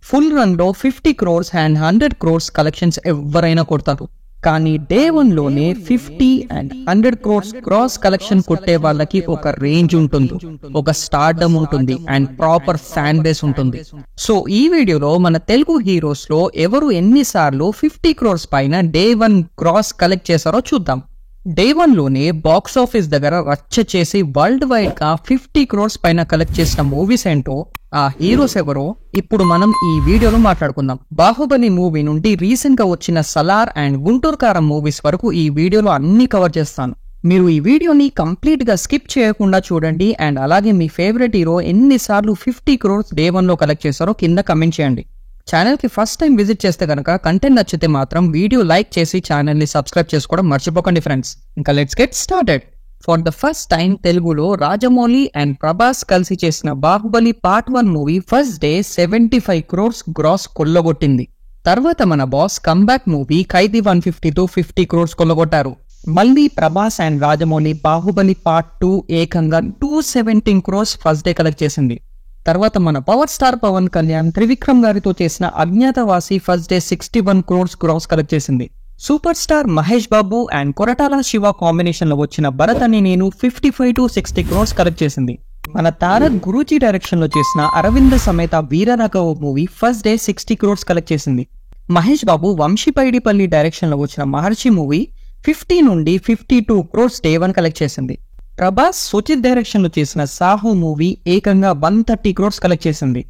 Full run లో 50 crores and 100 crores collections ఎవరైనా కొడతారు. కానీ డే 1 లోనే 50 అండ్ 100 crores క్రాస్ కలెక్షన్ కొట్టే వాళ్ళకి ఒక రేంజ్ ఉంటుంది, ఒక స్టార్డమ్ ఉంటుంది అండ్ ప్రాపర్ ఫ్యాన్ బేస్ ఉంటుంది. సో ఈ వీడియోలో మన తెలుగు హీరోస్ లో ఎవరు ఎన్నిసార్లు 50 crores పైన డే 1 క్రాస్ కలెక్ట్ చేశారో చూద్దాం. డే 1 లోనే బాక్స్ ఆఫీస్ దగ్గర రచ్చ చేసి వరల్డ్ వైడ్ గా 50 crores పైన కలెక్ట్ చేసిన మూవీస్ ఏంటో, ఆ హీరోస్ ఎవరో ఇప్పుడు మనం ఈ వీడియోలో మాట్లాడుకుందాం. బాహుబలి మూవీ నుండి రీసెంట్ గా వచ్చిన సలార్ అండ్ గుంటూరు కారం మూవీస్ వరకు ఈ వీడియోలో అన్ని కవర్ చేస్తాను. మీరు ఈ వీడియోని కంప్లీట్ గా స్కిప్ చేయకుండా చూడండి అండ్ అలాగే మీ ఫేవరెట్ హీరో ఎన్నిసార్లు 50 crores డే 1 లో కలెక్ట్ చేశారో కింద కమెంట్ చేయండి. ఛానల్ కి ఫస్ట్ టైం విజిట్ చేస్తే కనుక కంటెంట్ నచ్చితే మాత్రం వీడియో లైక్ చేసి ఛానల్ ని సబ్స్క్రైబ్ చేసుకోవడం మర్చిపోకండి ఫ్రెండ్స్. ఇంకా let's get started. For the first time తెలుగులో రాజమౌళి అండ్ ప్రభాస్ కలిసి చేసిన Baahubali part 1 movie first day 75 crores gross కొల్లగొట్టింది. తర్వాత మన బాస్ కంబ్యాక్ మూవీ ఖైదీ 150తో 50 crores కొల్లగొట్టారు. మళ్ళీ ప్రభాస్ అండ్ రాజమౌళి బాహుబలి పార్ట్ 2 ఏకంగా 217 crores ఫస్ట్ డే కలెక్ట్ చేసింది. తర్వాత మన పవర్ స్టార్ పవన్ కళ్యాణ్ త్రివిక్రమ్ గారితో చేసిన Agnyaathavaasi first day 61 crores gross collect చేసింది. Super star Mahesh Babu and Koratala Siva combination లో వచ్చిన భరత్ అని నేను 55 to 60 crores కలెక్ట్ చేసింది. మన తారక్ గురూజీ డైరెక్షన్ లో చేసిన Aravinda Sametha Veeraraghava movie first day 60 crores collect చేసింది. మహేష్ బాబు వంశీ పైడిపల్లి డైరెక్షన్ లో వచ్చిన మహర్షి మూవీ 50 నుండి 52 crores డే 1 కలెక్ట్ చేసింది. ప్రభాస్ సుచిత్ డైరెక్షన్ లో చేసిన సాహో మూవీ ఏకంగా 130 crores కలెక్ట్ చేసింది.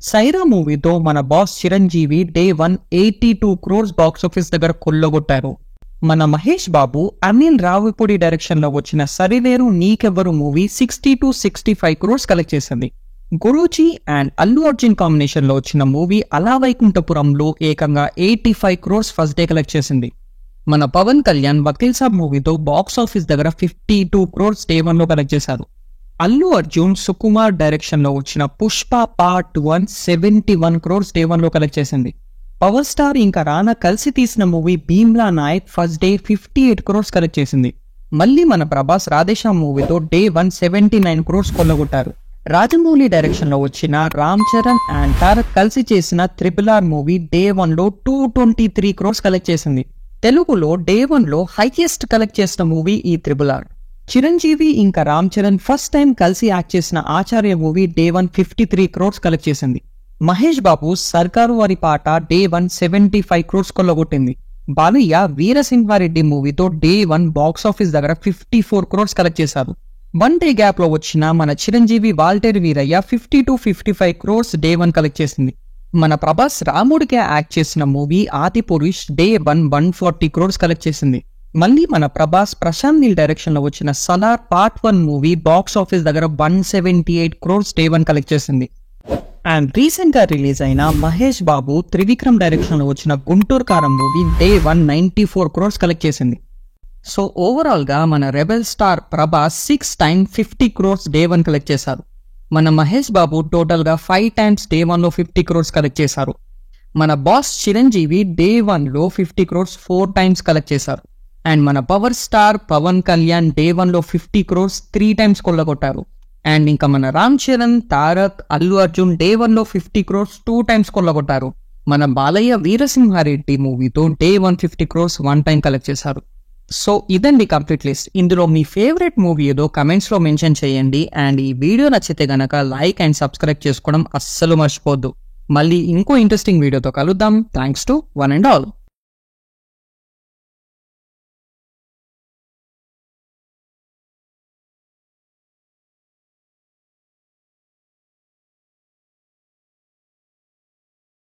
సైరా మూవీతో మన boss Chiranjeevi day 1 82 crores box office దగ్గర కొల్లగొట్టారు. మన మహేష్ బాబు అనిల్ రావిపూడి డైరెక్షన్ లో వచ్చిన Sarileru Neekevvaru movie 60 to 65 crores collect చేసింది. గురూజీ అండ్ అల్లు అర్జున్ కాంబినేషన్ లో వచ్చిన మూవీ అలా వైకుంఠపురంలో ఏకంగా 85 crores ఫస్ట్ డే కలెక్ట్ చేసింది. మన పవన్ కళ్యాణ్ వకీల్ సాబ్ మూవీతో బాక్స్ ఆఫీస్ దగ్గర 52 crores డే 1 లో కలెక్ట్ చేశారు. అల్లు అర్జున్ సుకుమార్ డైరెక్షన్ లో వచ్చిన పుష్ప పార్ట్ 1 71 crores డే 1 లో కలెక్ట్ చేసింది. పవర్ స్టార్ ఇంకా రానా కలిసి తీసిన movie Bheemla Nayak first day 58 crores collect చేసింది. మళ్ళీ మన ప్రభాస్ రాధేశ్యామ్ మూవీతో డే 1 79 crores కొల్లగొట్టారు. రాజమౌళి డైరెక్షన్ లో వచ్చిన రామ్ చరణ్ అండ్ తారక్ కలిసి చేసిన RRR మూవీ డే 1 లో 223 crores కలెక్ట్ చేసింది. తెలుగులో డే 1 లో హైయెస్ట్ కలెక్ట్ చేసిన మూవీ ఈ RRR. చిరంజీవి ఇంకా రామ్ చరణ్ ఫస్ట్ టైం కలిసి యాక్ట్ చేసిన ఆచార్య మూవీ డే 1 53 crores కలెక్ట్ చేసింది. మహేష్ బాబు సర్కారు వారి పాట డే 1 75 crores కొల్లగొట్టింది. బాలయ్య వీరసింహారెడ్డి మూవీతో డే 1 బాక్స్ ఆఫీస్ దగ్గర 54 crores కలెక్ట్ చేశారు. 1 డే గ్యాప్ లో వచ్చిన మన Chiranjeevi Waltair Veerayya 50 to 55 crores day 1 collect చేసింది. మన ప్రభాస్ రాముడిగా యాక్ట్ చేసిన movie Adipurush day 1 140 crores collect చేసింది. మళ్ళీ మన ప్రభాస్ ప్రశాంత్ నీల్ డైరెక్షన్ లో వచ్చిన Salaar part 1 movie box office దగ్గర 178 crores డే 1 కలెక్ట్ చేసింది. అండ్ రీసెంట్ గా రిలీజ్ అయిన మహేష్ బాబు త్రివిక్రమ్ డైరెక్షన్ లో వచ్చిన Guntur Kaaram movie day 1 94 crores collect చేసింది. సో ఓవరాల్ గా మన rebel star Prabhas 6 times 50 crores day 1 collect చేశారు. మన మహేష్ బాబు టోటల్ గా 5 times డే 1 లో 50 crores కలెక్ట్ చేశారు. మన బాస్ చిరంజీవి డే 1 లో 50 crores 4 times కలెక్ట్ చేశారు. అండ్ మన power star Pawan Kalyan day 1 లో 50 crores 3 times కొల్లగొట్టారు. అండ్ ఇంకా మన రామ్ చరణ్ తారక్ అల్లు అర్జున్ డే 1 లో 50 crores 2 times కొల్లగొట్టారు. మన బాలయ్య వీరసింహారెడ్డి మూవీతో డే 1 50 crores 1 time కలెక్ట్ చేశారు. సో ఇదండి కంప్లీట్ లిస్ట్. ఇందులో మీ ఫేవరెట్ మూవీ ఏదో కమెంట్స్ లో మెన్షన్ చేయండి. అండ్ ఈ వీడియో నచ్చితే గనక లైక్ అండ్ సబ్స్క్రైబ్ చేసుకోవడం అస్సలు మర్చిపోద్దు. మళ్ళీ ఇంకో ఇంట్రెస్టింగ్ వీడియోతో కలుద్దాం. Thanks to one and all.